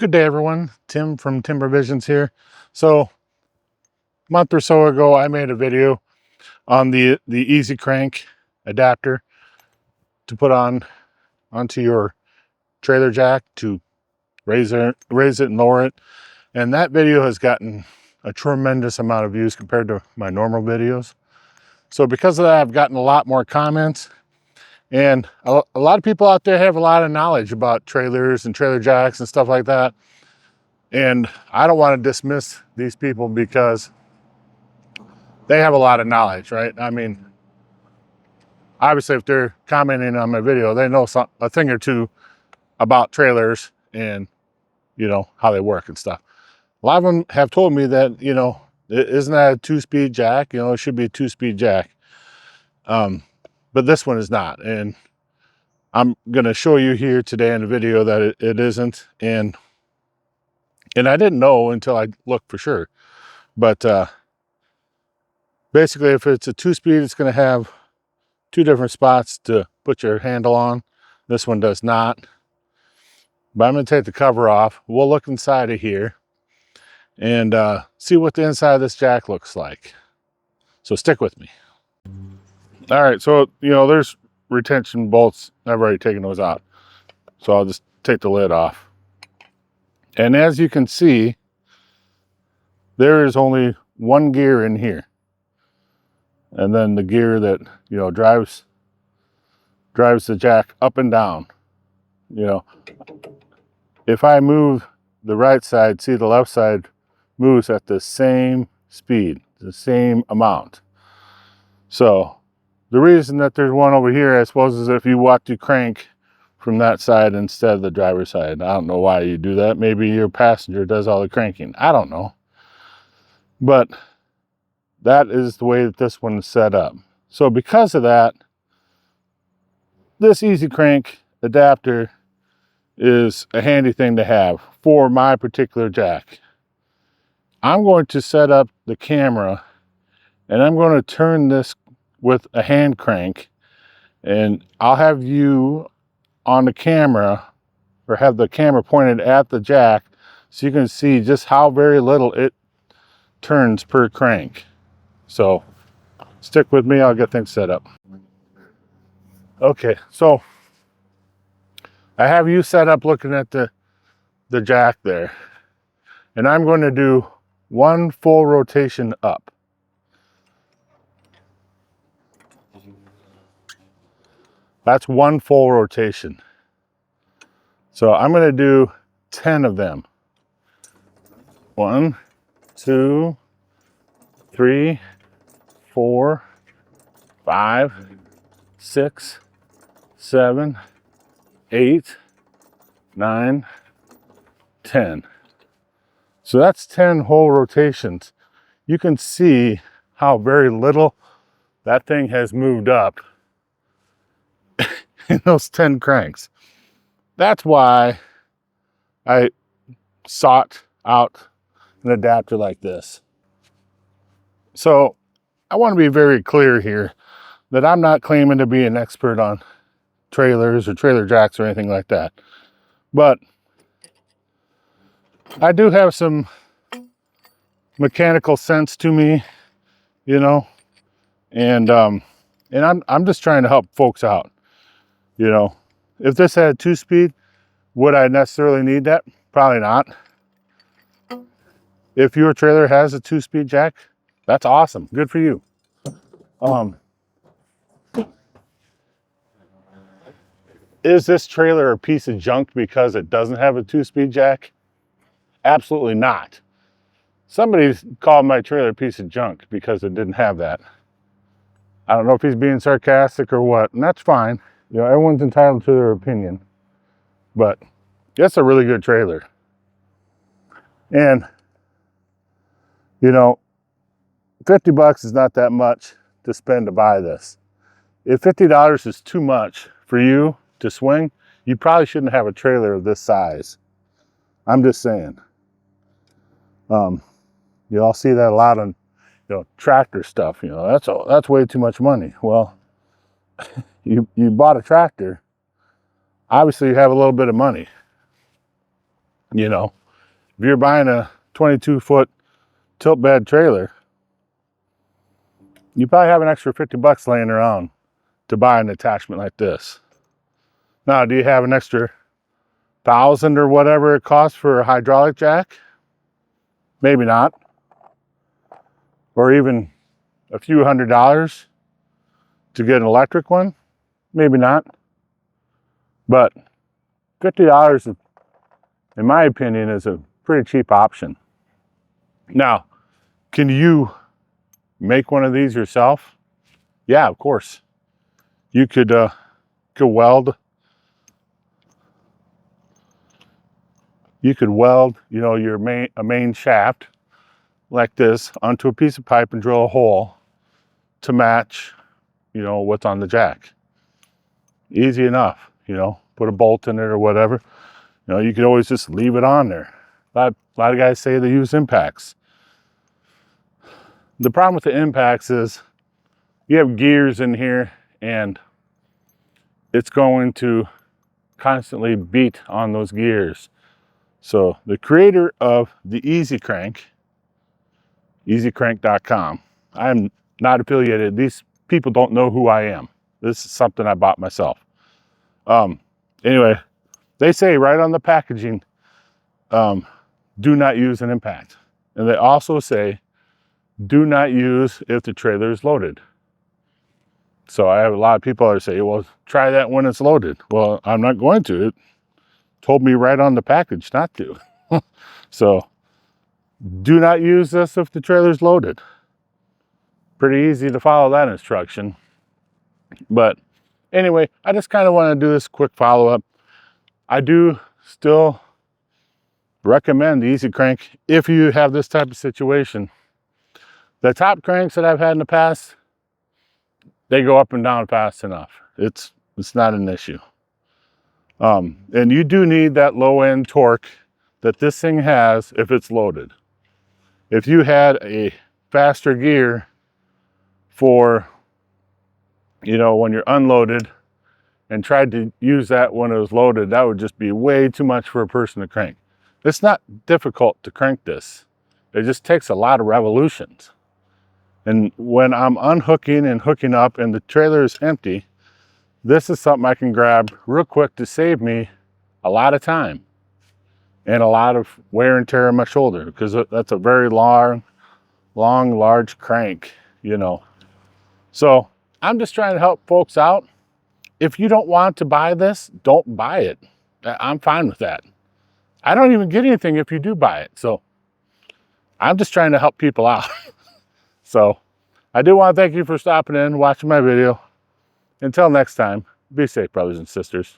Good day, everyone. Tim from Timber Visions here. So, a month or so ago, I made a video on the Easy Crank adapter to put onto your trailer jack to raise it and lower it. And that video has gotten a tremendous amount of views compared to my normal videos. So because of that, I've gotten a lot more comments. And a lot of people out there have a lot of knowledge about trailers and trailer jacks and stuff like that. And I don't want to dismiss these people because they have a lot of knowledge, right? I mean, obviously if they're commenting on my video, they know a thing or two about trailers and, you know, how they work and stuff. A lot of them have told me that, you know, isn't that a 2-speed jack? You know, it should be a 2-speed jack. But this one is not. And I'm going to show you here today in the video that it isn't. And I didn't know until I looked for sure. But basically, if it's a 2-speed, it's going to have 2 different spots to put your handle on. This one does not. But I'm going to take the cover off. We'll look inside of here and see what the inside of this jack looks like. So stick with me. All right, so, you know, there's retention bolts. I've already taken those out. So I'll just take the lid off. And as you can see, there is only one gear in here. And then the gear that, you know, drives the jack up and down. You know, if I move the right side, see the left side moves at the same speed, the same amount. So the reason that there's one over here, I suppose, is if you want to crank from that side instead of the driver's side. I don't know why you do that. Maybe your passenger does all the cranking. I don't know. But that is the way that this one is set up. So because of that, this Easy Crank adapter is a handy thing to have for my particular jack. I'm going to set up the camera and I'm going to turn this with a hand crank, and I'll have you on the camera, or have the camera pointed at the jack so you can see just how very little it turns per crank. So stick with me, I'll get things set up. Okay, so I have you set up looking at the jack there, and I'm going to do one full rotation up. That's one full rotation. So I'm going to do 10 of them. 1, 2, 3, 4, 5, 6, 7, 8, 9, 10. So that's 10 whole rotations. You can see how very little that thing has moved up in those 10 cranks. That's why I sought out an adapter like this. So I want to be very clear here that I'm not claiming to be an expert on trailers or trailer jacks or anything like that. But I do have some mechanical sense to me, you know, and I'm just trying to help folks out. You know, if this had a 2-speed, would I necessarily need that? Probably not. If your trailer has a 2-speed jack, that's awesome. Good for you. Is this trailer a piece of junk because it doesn't have a 2-speed jack? Absolutely not. Somebody called my trailer a piece of junk because it didn't have that. I don't know if he's being sarcastic or what, and that's fine. You know, everyone's entitled to their opinion, but it's a really good trailer. And, you know, $50 is not that much to spend to buy this. If $50 is too much for you to swing, you probably shouldn't have a trailer of this size. I'm just saying. You all see that a lot on, you know, tractor stuff. You know, that's way too much money. Well, you bought a tractor, obviously you have a little bit of money. You know, if you're buying a 22-foot tilt bed trailer, you probably have an extra 50 bucks laying around to buy an attachment like this. Now, do you have an extra 1,000 or whatever it costs for a hydraulic jack? Maybe not. Or even a few $100s to get an electric one? Maybe not. But $50, in my opinion, is a pretty cheap option. Now, can you make one of these yourself? Yeah, of course. You could weld. You could weld, you know, your main shaft like this onto a piece of pipe and drill a hole to match, you know, what's on the jack. Easy enough, you know, put a bolt in it or whatever. You know, you could always just leave it on there. A lot of guys say they use impacts. The problem with the impacts is you have gears in here and it's going to constantly beat on those gears. So the creator of the Easy Crank, easycrank.com, I'm not affiliated. These people don't know who I am. This is something I bought myself. Anyway, they say right on the packaging, do not use an impact. And they also say, do not use if the trailer is loaded. So I have a lot of people that say, well, try that when it's loaded. Well, I'm not going to. It told me right on the package not to. So do not use this if the trailer's loaded. Pretty easy to follow that instruction. But anyway, I just kind of want to do this quick follow-up. I do still recommend the Easy Crank if you have this type of situation. The top cranks that I've had in the past, they go up and down fast enough. It's not an issue. And you do need that low end torque that this thing has if it's loaded. If you had a faster gear for, you know, when you're unloaded and tried to use that when it was loaded, that would just be way too much for a person to crank. It's not difficult to crank this. It just takes a lot of revolutions. And when I'm unhooking and hooking up and the trailer is empty, this is something I can grab real quick to save me a lot of time and a lot of wear and tear on my shoulder, because that's a very long, large crank, you know. So I'm just trying to help folks out. If you don't want to buy this, don't buy it. I'm fine with that. I don't even get anything if you do buy it. So I'm just trying to help people out. So I do want to thank you for stopping in, watching my video. Until next time, be safe, brothers and sisters.